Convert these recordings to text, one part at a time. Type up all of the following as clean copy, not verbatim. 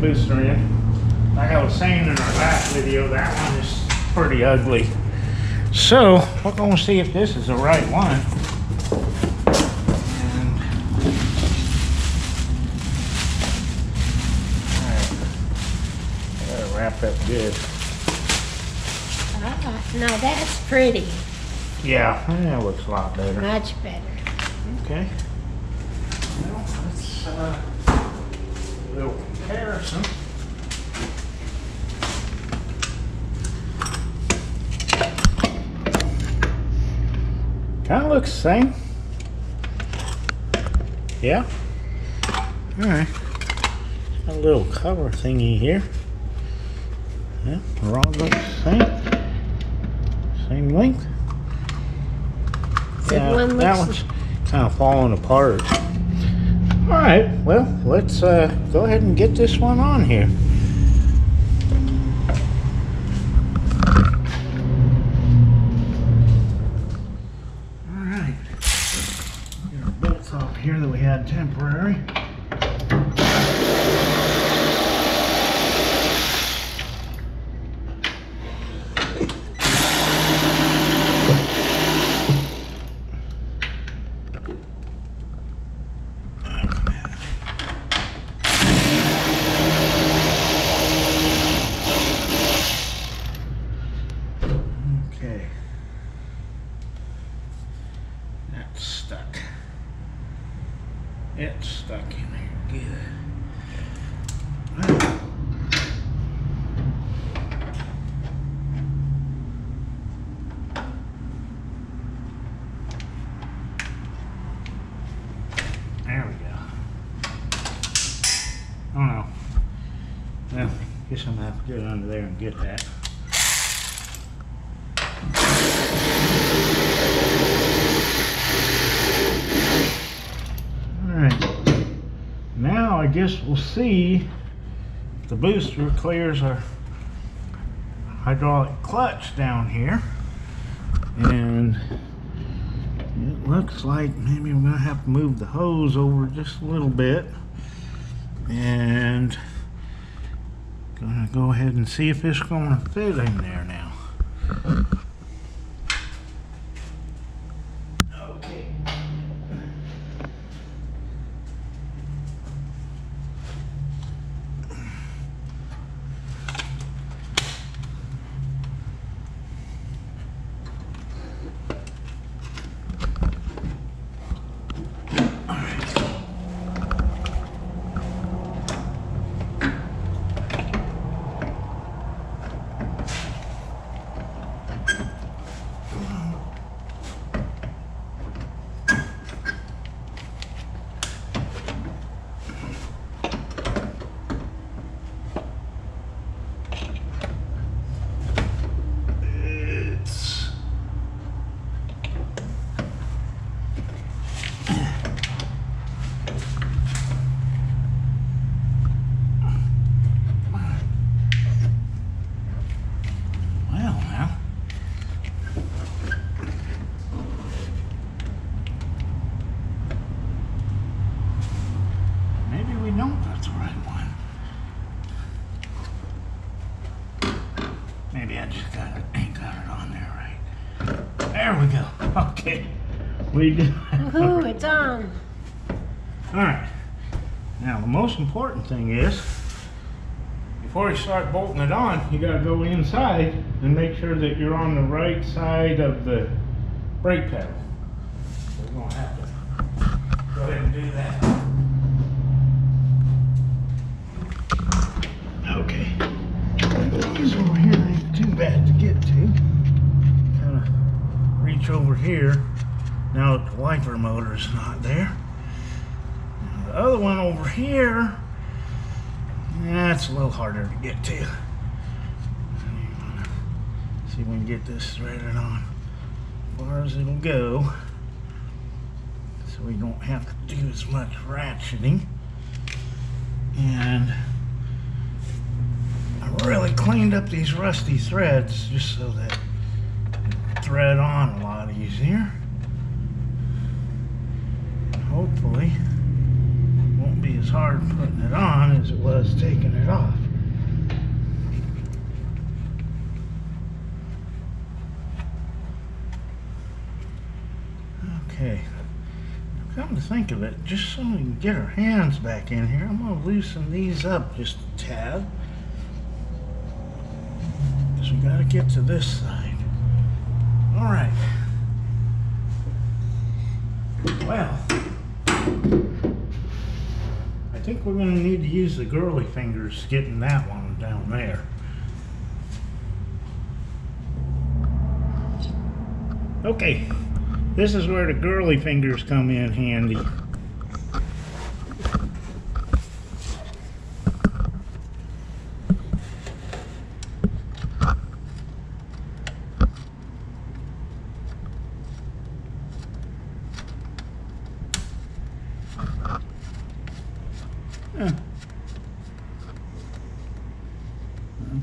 booster in. Like I was saying in our last video, that one is pretty ugly. So we're going to see if this is the right one. And all right, gotta wrap up good. No, that's pretty. Yeah, that looks a lot better. Much better. Okay. Well, let's a little comparison. Kind of looks the same. Yeah. All right. Got a little cover thingy here. Yeah, rod looks the same. Same length. Yeah, that one's kind of falling apart. All right. Well, let's go ahead and get this one on here. Here that we had temporary. Okay. That's stuck. It's stuck in there good. Well, there we go. Oh no. Well, guess I'm gonna have to get under there and get that. Now I guess we'll see if the booster clears our hydraulic clutch down here. And it looks like maybe we're gonna have to move the hose over just a little bit. And gonna go ahead and see if it's gonna fit in there now. Maybe I just ain't got it on there right. There we go. Okay. We do. Woohoo, it's on. Alright. Now the most important thing is, before you start bolting it on, you gotta go inside and make sure that you're on the right side of the brake pedal. So we're gonna have to go ahead and do that. Okay. These over here ain't too bad to get to. Kind of reach over here now that the wiper motor is not there. Now the other one over here, that's a little harder to get to. See if we can get this threaded on as far as it'll go, so we don't have to do as much ratcheting. And I really cleaned up these rusty threads just so that it thread on a lot easier. And hopefully won't be be as hard putting it on as it was taking it off. Okay, come to think of it, just so we can get our hands back in here, I'm going to loosen these up just a tad. Because we got to get to this side. Alright. Well, I think we're going to need to use the girly fingers getting that one down there. Okay. This is where the girly fingers come in handy.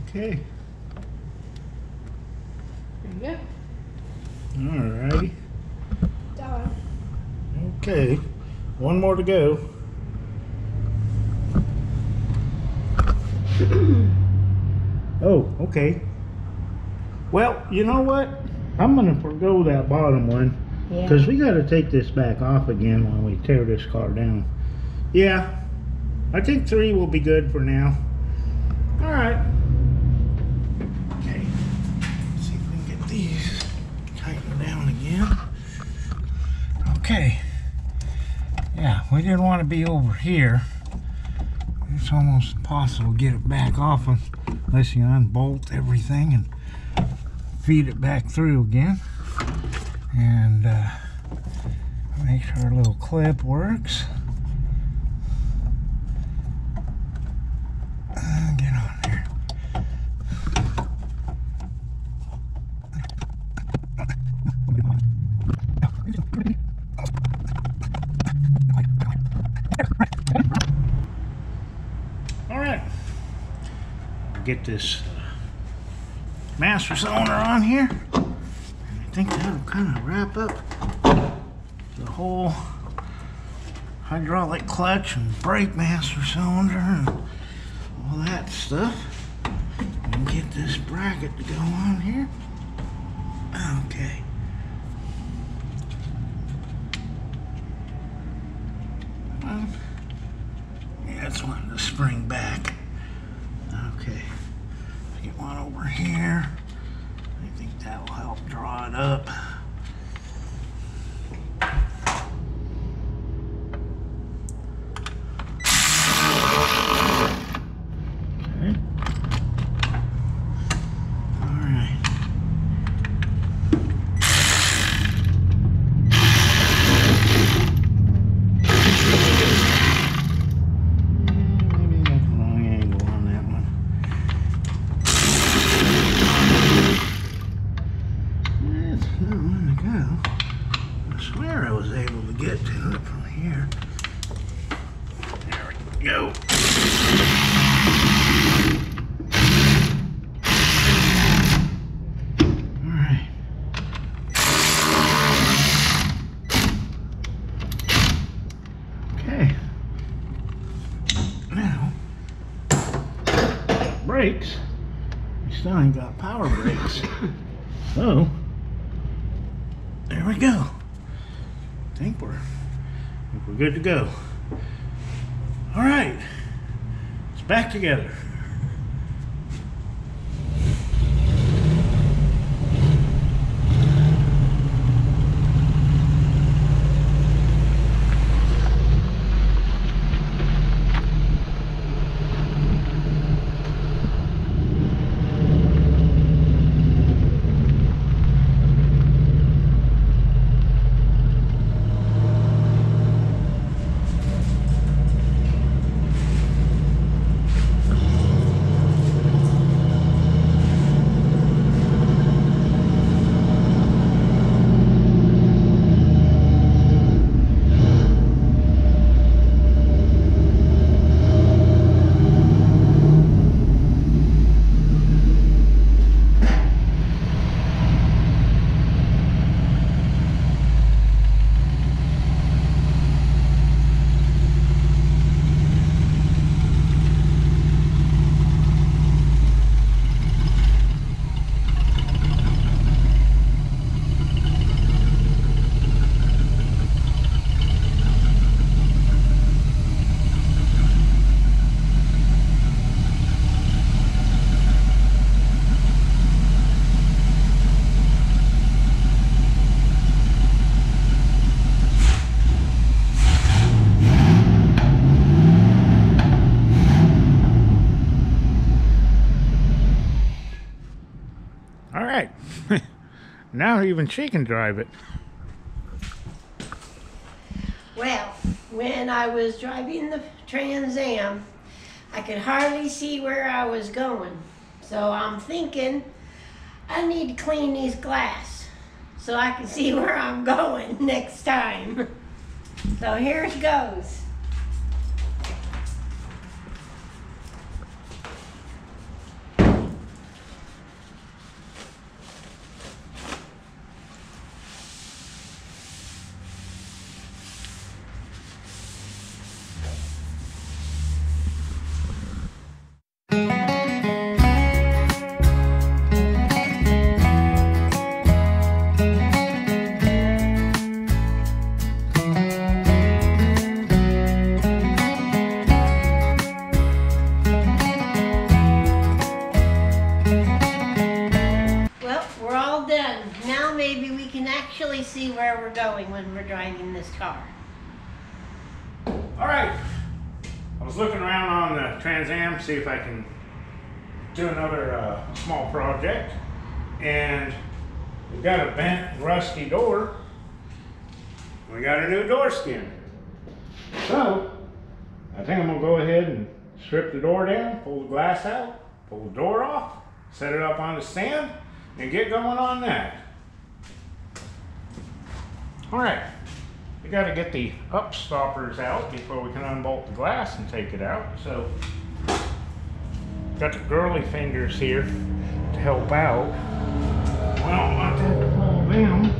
Okay. There you Alrighty. go. Done. Okay. One more to go. Oh, okay. Well, you know what? I'm going to forgo that bottom one. Yeah. Because we got to take this back off again when we tear this car down. Yeah. I think 3 will be good for now. Alright. Okay. Let's see if we can get these tightened down again. Okay. Yeah, we didn't want to be over here. It's almost impossible to get it back off unless you unbolt everything and feed it back through again. And make sure our little clip works. Get on there. All right. Get this master cylinder on here. And I think that'll kind of wrap up the whole hydraulic clutch and brake master cylinder and all that stuff. And get this bracket to go on here. Okay. Yeah, it's wanting to spring back. Okay. Get one over here. I think that will help draw it up. Go. Alright. Okay. Now, brakes. We still ain't got power brakes. So, there we go. I think we're good to go. All right, it's back together. Now even she can drive it. Well, when I was driving the Trans Am, I could hardly see where I was going. So I'm thinking I need to clean these glass so I can see where I'm going next time. So here it goes. Maybe we can actually see where we're going when we're driving this car. All right, I was looking around on the Trans Am, see if I can do another small project, and we've got a bent, rusty door. We got a new door skin. So, I think I'm gonna go ahead and strip the door down, pull the glass out, pull the door off, set it up on the stand, and get going on that. All right, we got to get the up stoppers out before we can unbolt the glass and take it out. So, got the girly fingers here to help out. Well, I don't want that to fall down.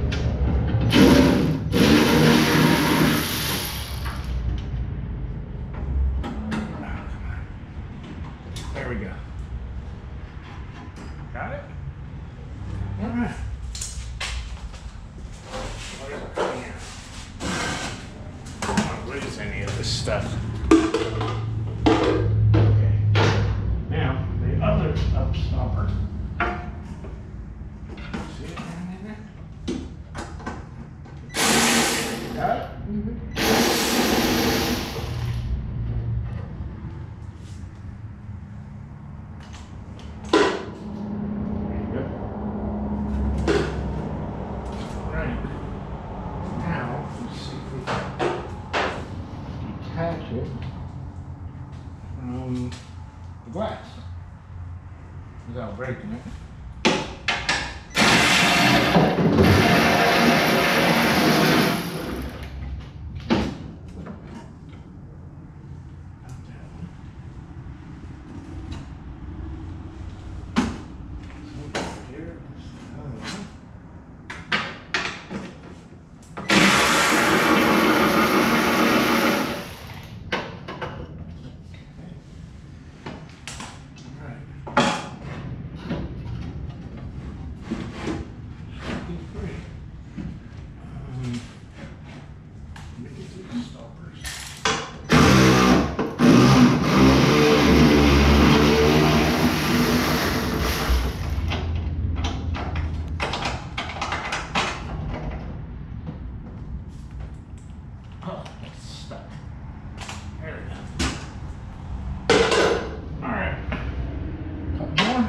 There we go. Got it? All right. Any of this stuff. Okay. Now the other up stopper. See it down in there? Got it? There you go. All right. Now let's see if we can attach it from the glass without breaking it. Oh, it's stuck. There we go. All right. Couple more.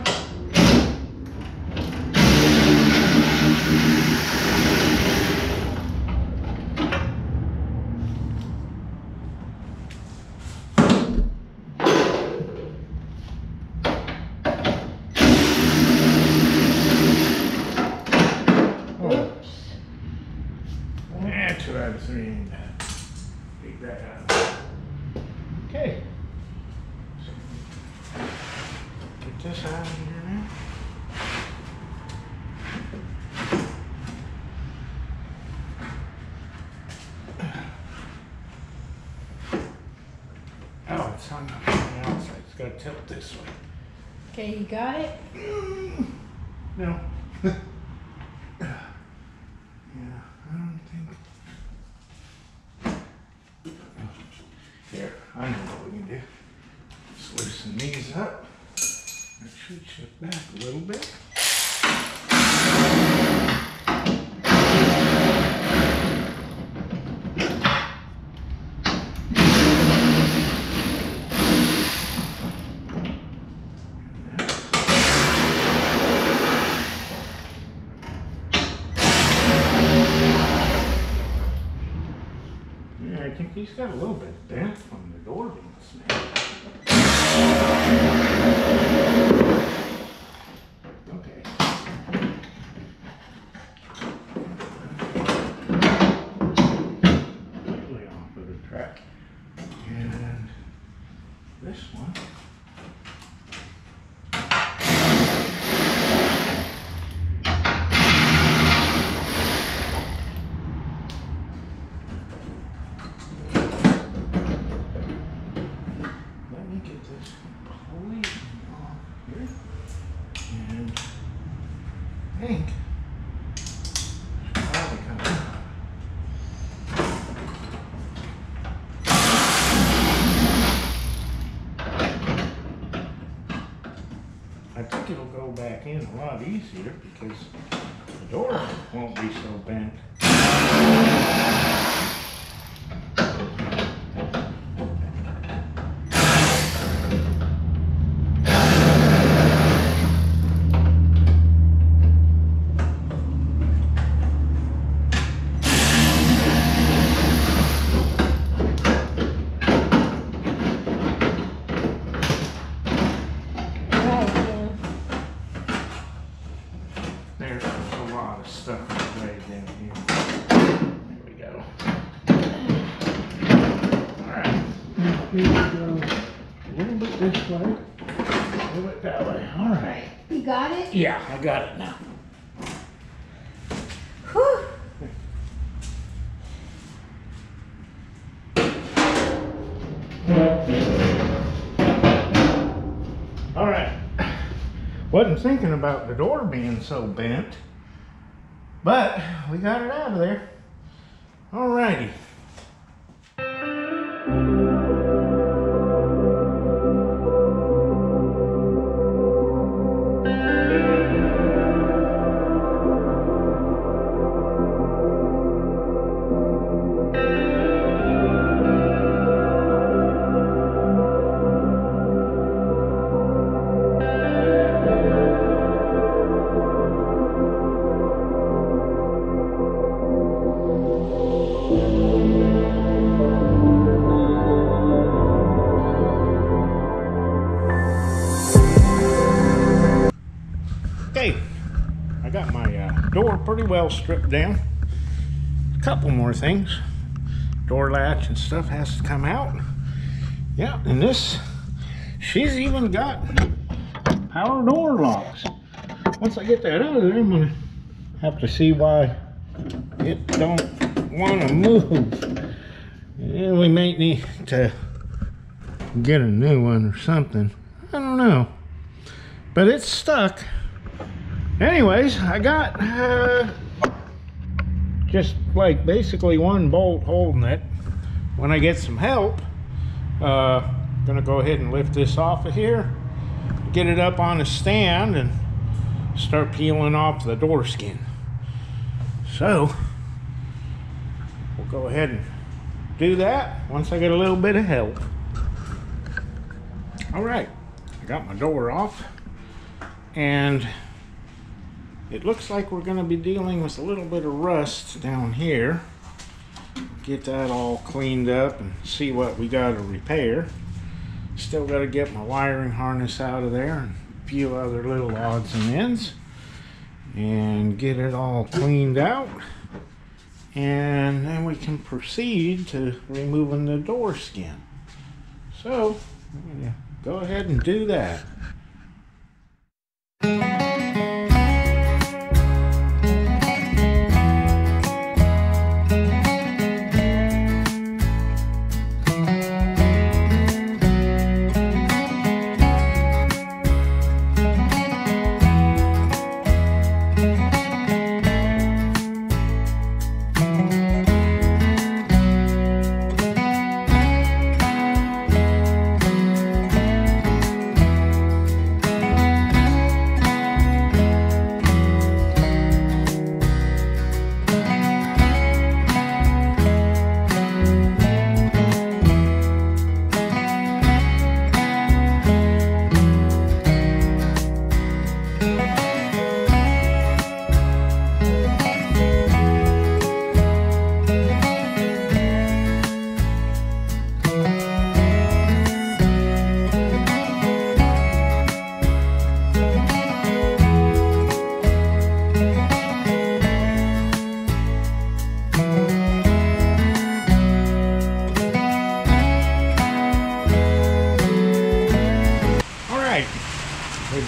Oops. And 2 out of 3 ain't bad. Take that out. Okay. Get this out of here now. Oh, it's hung up on the outside. It's got to tilt this way. Okay, you got it? No. Yeah, I don't think. Here, I know what we can do. Just loosen these up. That should shift back a little bit. least got a little bit bent from the door being smashed. Okay. Completely off of the track. And this one. Let me get this completely off here. And I think it's probably coming out. I think it'll go back in a lot easier because the door won't be so bent. There's a lot of stuff right down here. There we go. Alright. Go a little bit this way, a little bit that way. Alright. You got it? Yeah, I got it now. Whew. Alright. Wasn't thinking about the door being so bent, but we got it out of there. Alrighty. Okay, I got my door pretty well stripped down. A couple more things. Door latch and stuff has to come out. Yeah, and this, she's even got power door locks. Once I get that out of there, I'm gonna have to see why it don't want to move. And we may need to get a new one or something. I don't know. But it's stuck. Anyways, I got just like basically one bolt holding it. When I get some help, gonna go ahead and lift this off of here, get it up on a stand, and start peeling off the door skin. So we'll go ahead and do that once I get a little bit of help. All right, I got my door off, and it looks like we're going to be dealing with a little bit of rust down here. Get that all cleaned up and see what we got to repair. Still got to get my wiring harness out of there and a few other little odds and ends, and get it all cleaned out, and then we can proceed to removing the door skin. So I'm going to go ahead and do that.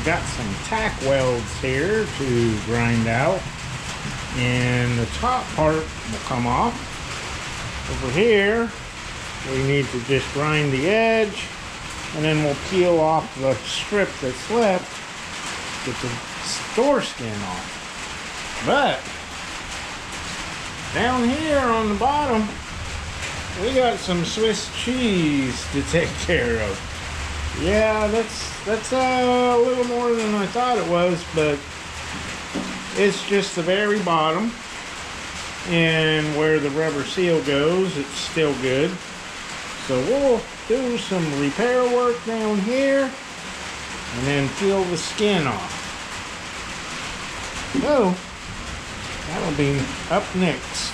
we've got some tack welds here to grind out, and the top part will come off. Over here we need to just grind the edge, and then we'll peel off the strip that's left, get the door skin off. But down here on the bottom, we got some Swiss cheese to take care of. Yeah, that's a little more than I thought it was, but it's just the very bottom, and where the rubber seal goes, it's still good. So we'll do some repair work down here and then peel the skin off. So that'll be up next.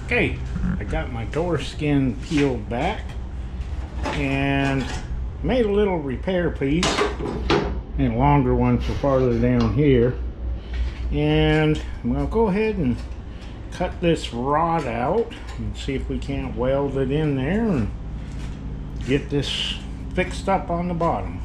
Okay, I got my door skin peeled back and made a little repair piece, and a longer one for farther down here. And I'm going to go ahead and cut this rod out and see if we can't weld it in there and get this fixed up on the bottom.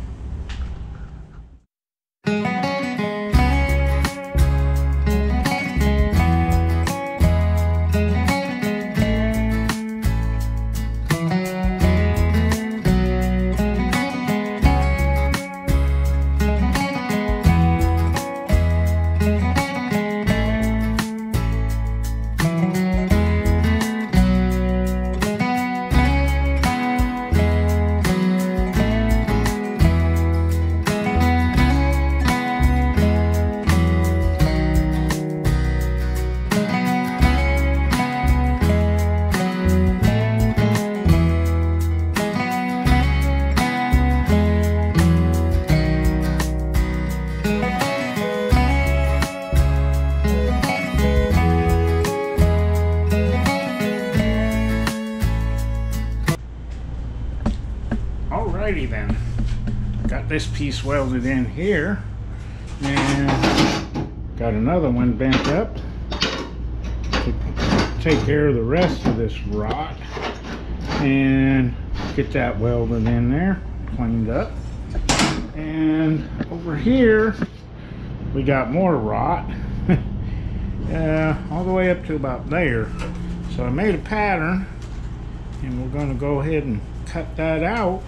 Alrighty then, got this piece welded in here, and got another one bent up to take care of the rest of this rot and get that welded in there, cleaned up. And over here we got more rot all the way up to about there. So I made a pattern, and we're going to go ahead and cut that out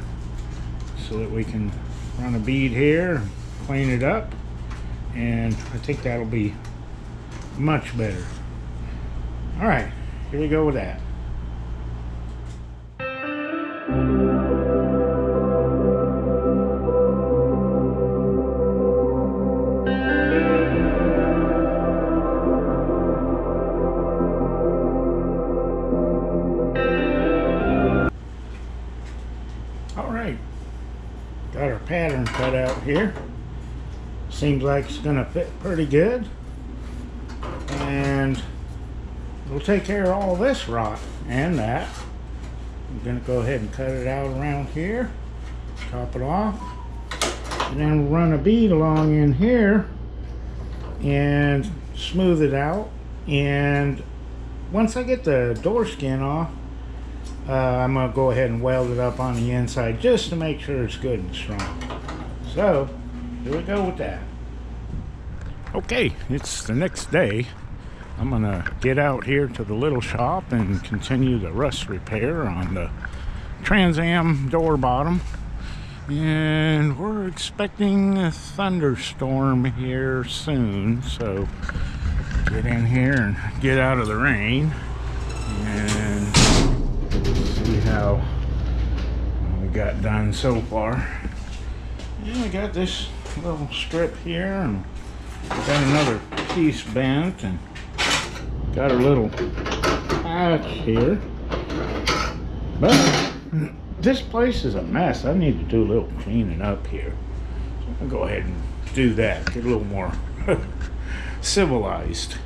so that we can run a bead here and clean it up, and I think that'll be much better. All right, here we go with that. Got our pattern cut out here. Seems like it's gonna fit pretty good, and we'll take care of all this rot and that. I'm gonna go ahead and cut it out around here, top it off, and then we'll run a bead along in here and smooth it out. And once I get the door skin off, I'm going to go ahead and weld it up on the inside just to make sure it's good and strong. So, here we go with that. Okay, it's the next day. I'm going to get out here to the little shop and continue the rust repair on the Trans Am door bottom. And we're expecting a thunderstorm here soon, so get in here and get out of the rain and see how we got done so far. And we got this little strip here, and got another piece bent, and got a little patch here. But this place is a mess. I need to do a little cleaning up here. So I'll go ahead and do that, get a little more civilized.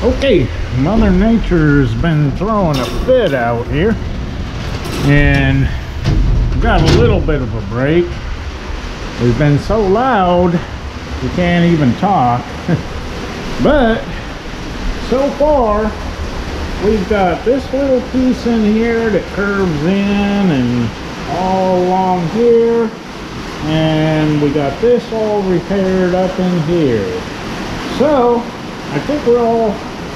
Okay, Mother Nature's been throwing a fit out here, and got a little bit of a break. It's been so loud you can't even talk. But so far we've got this little piece in here that curves in and all along here, and we got this all repaired up in here. So I think we're all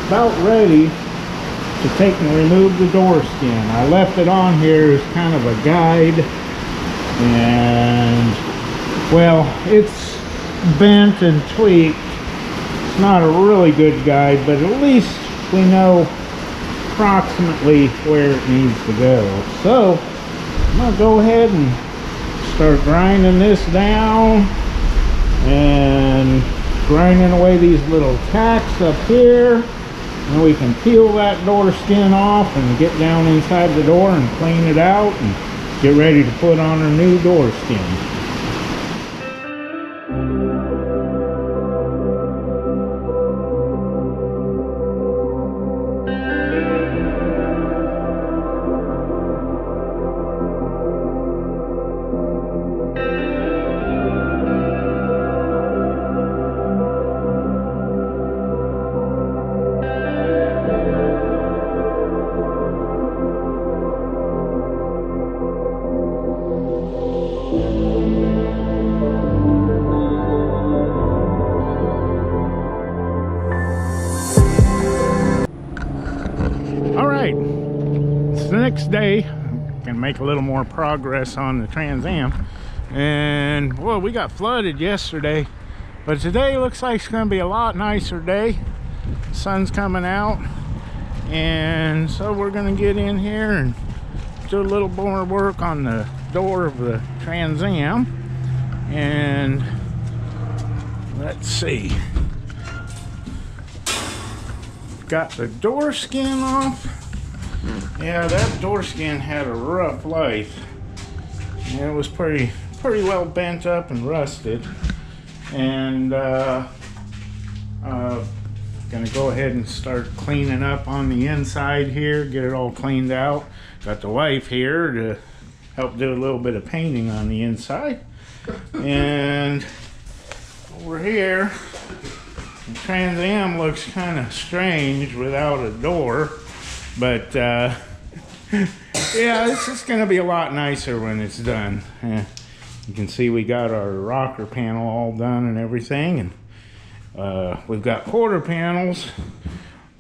about ready to take and remove the door skin. I left it on here as kind of a guide, and well, it's bent and tweaked. It's not a really good guide, but at least we know approximately where it needs to go. So I'm gonna go ahead and start grinding this down and grinding away these little tacks up here, and we can peel that door skin off and get down inside the door and clean it out and get ready to put on our new door skin. It's the next day. Can make a little more progress on the Trans Am, and well, we got flooded yesterday, but today looks like it's going to be a lot nicer day. Sun's coming out, and so we're going to get in here and do a little more work on the door of the Trans Am. And let's see, got the door skin off. Yeah, that door skin had a rough life. It was pretty well bent up and rusted. And gonna go ahead and start cleaning up on the inside here, get it all cleaned out. Got the wife here to help do a little bit of painting on the inside. And over here, the Trans Am looks kind of strange without a door. But yeah, it's just going to be a lot nicer when it's done. You can see we got our rocker panel all done and everything, and we've got quarter panels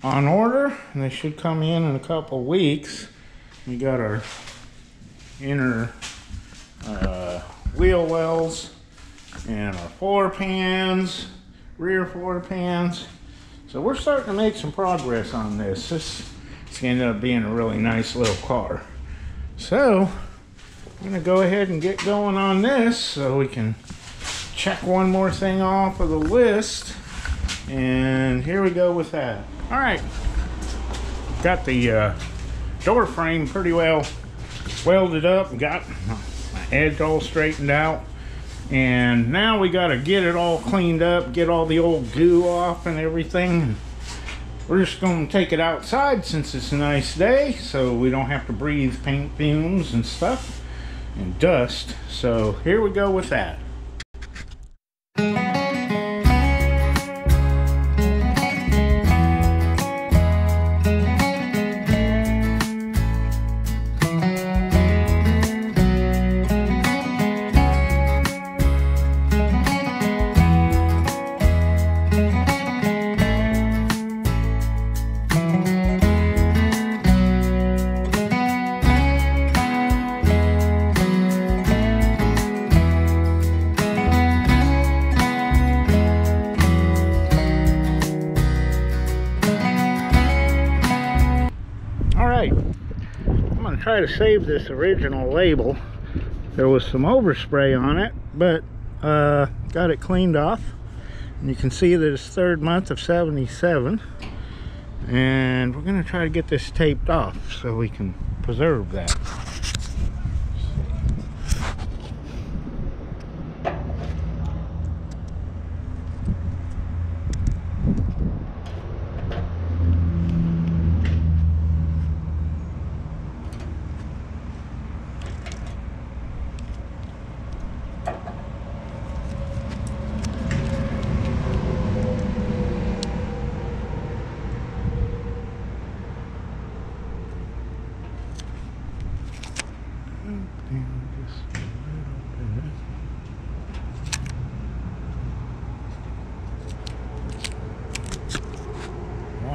on order, and they should come in a couple weeks. We got our inner wheel wells and our floor pans, rear floor pans. So we're starting to make some progress on this. It's going to end up being a really nice little car. So I'm going to go ahead and get going on this so we can check one more thing off of the list. And here we go with that. All right, got the door frame pretty well welded up, got my edge all straightened out, and now we got to get it all cleaned up, get all the old goo off and everything. We're just going to take it outside since it's a nice day, so we don't have to breathe paint fumes and stuff and dust. So here we go with that. Try to save this original label. There was some overspray on it, but got it cleaned off, and you can see that it's 3rd month of 77, and we're going to try to get this taped off so we can preserve that.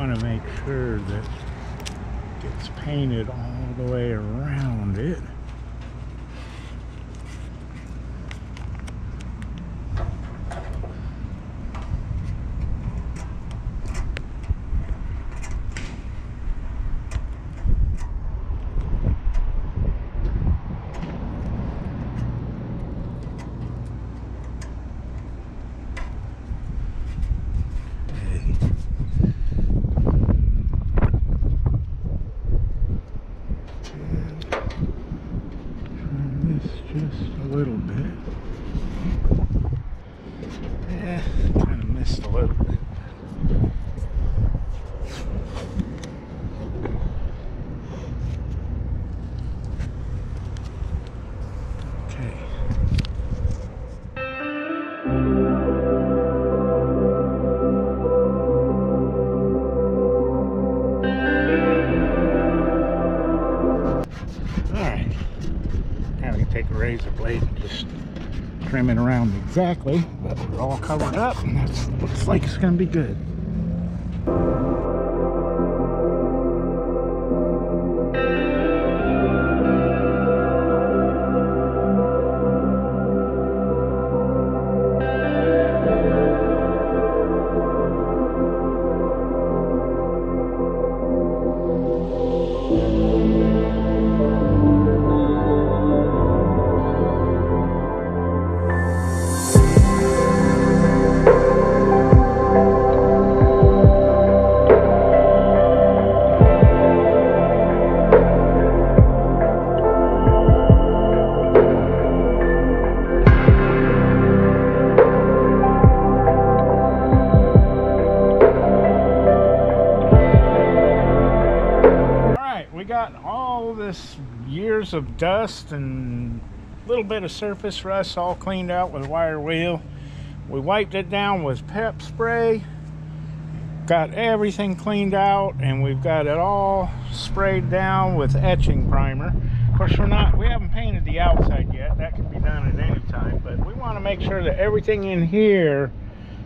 want to make sure that it gets painted all the way around it. Just a little bit. Yeah, kind of missed a little bit. Okay. Take a razor blade and just trim it around exactly, but we're all covered up and that looks like it's gonna be good. We got all this years of dust and a little bit of surface rust all cleaned out with wire wheel. We wiped it down with pep spray, got everything cleaned out, and we've got it all sprayed down with etching primer. Of course, we haven't painted the outside yet. That can be done at any time, but we want to make sure that everything in here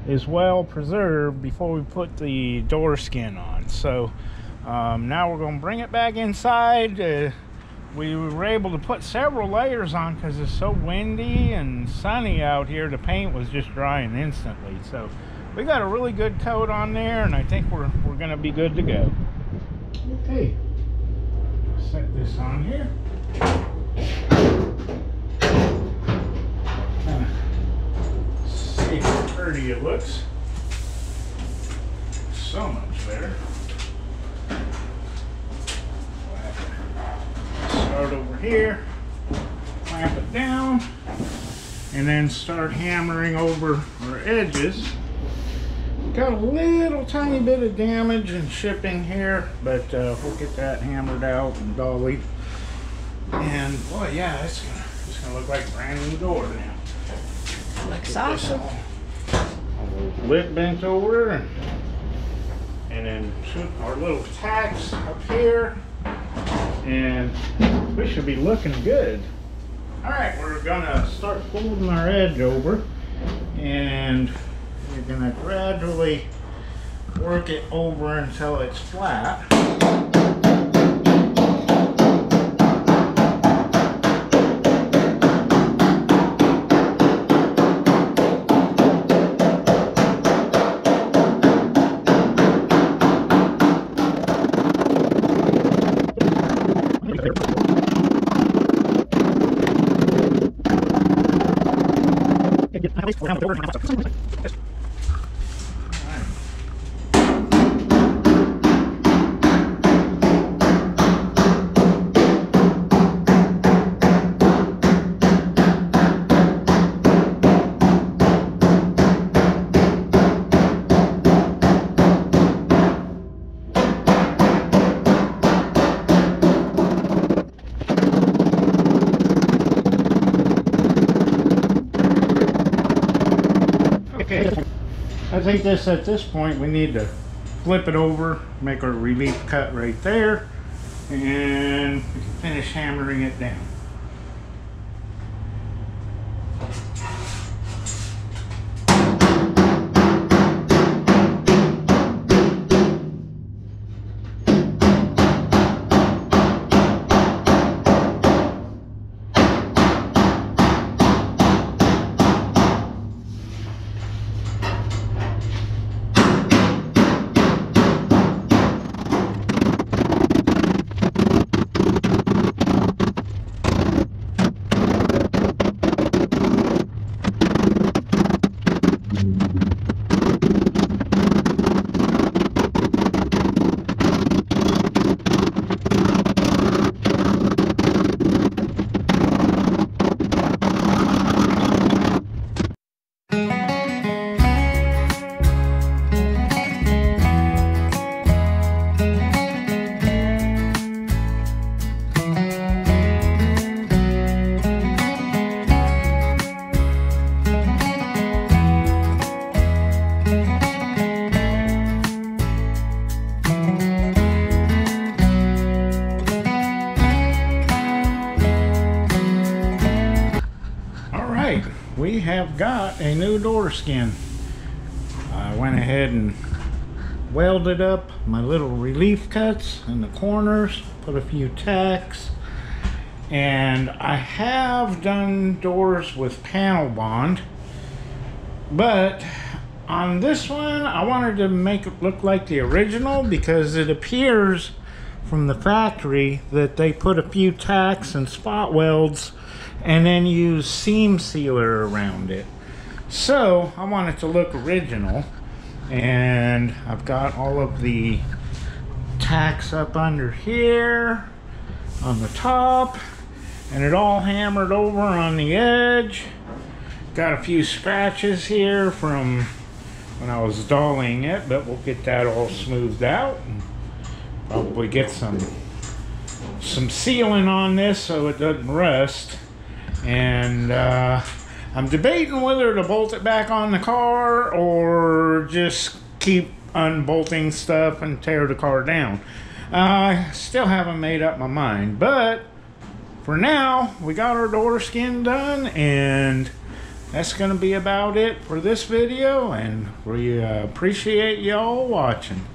is well preserved before we put the door skin on. So now we're going to bring it back inside. We were able to put several layers on because it's so windy and sunny out here. The paint was just drying instantly. So we got a really good coat on there, and I think we're going to be good to go. Okay, set this on here. See how pretty it looks. So much better. Start over here, clamp it down, and then start hammering over our edges. Got a little tiny bit of damage in shipping here, but we'll get that hammered out and dollied. And boy, yeah, it's gonna look like a brand new door now. Looks awesome. A lip bent over, and then our little tacks up here. And we should be looking good. All right, we're gonna start folding our edge over, and we're gonna gradually work it over until it's flat. I think at this point we need to flip it over, make our relief cut right there, and we can finish hammering it down. got a new door skin. I went ahead and welded up my little relief cuts in the corners, put a few tacks, and I have done doors with panel bond, but on this one I wanted to make it look like the original because it appears from the factory that they put a few tacks and spot welds and then use seam sealer around it. So I want it to look original, and I've got all of the tacks up under here on the top, and it all hammered over on the edge. Got a few scratches here from when I was dolling it, but we'll get that all smoothed out and probably get some sealing on this so it doesn't rust. And I'm debating whether to bolt it back on the car or just keep unbolting stuff and tear the car down. I still haven't made up my mind, but for now we got our door skin done, and that's going to be about it for this video, and we appreciate y'all watching.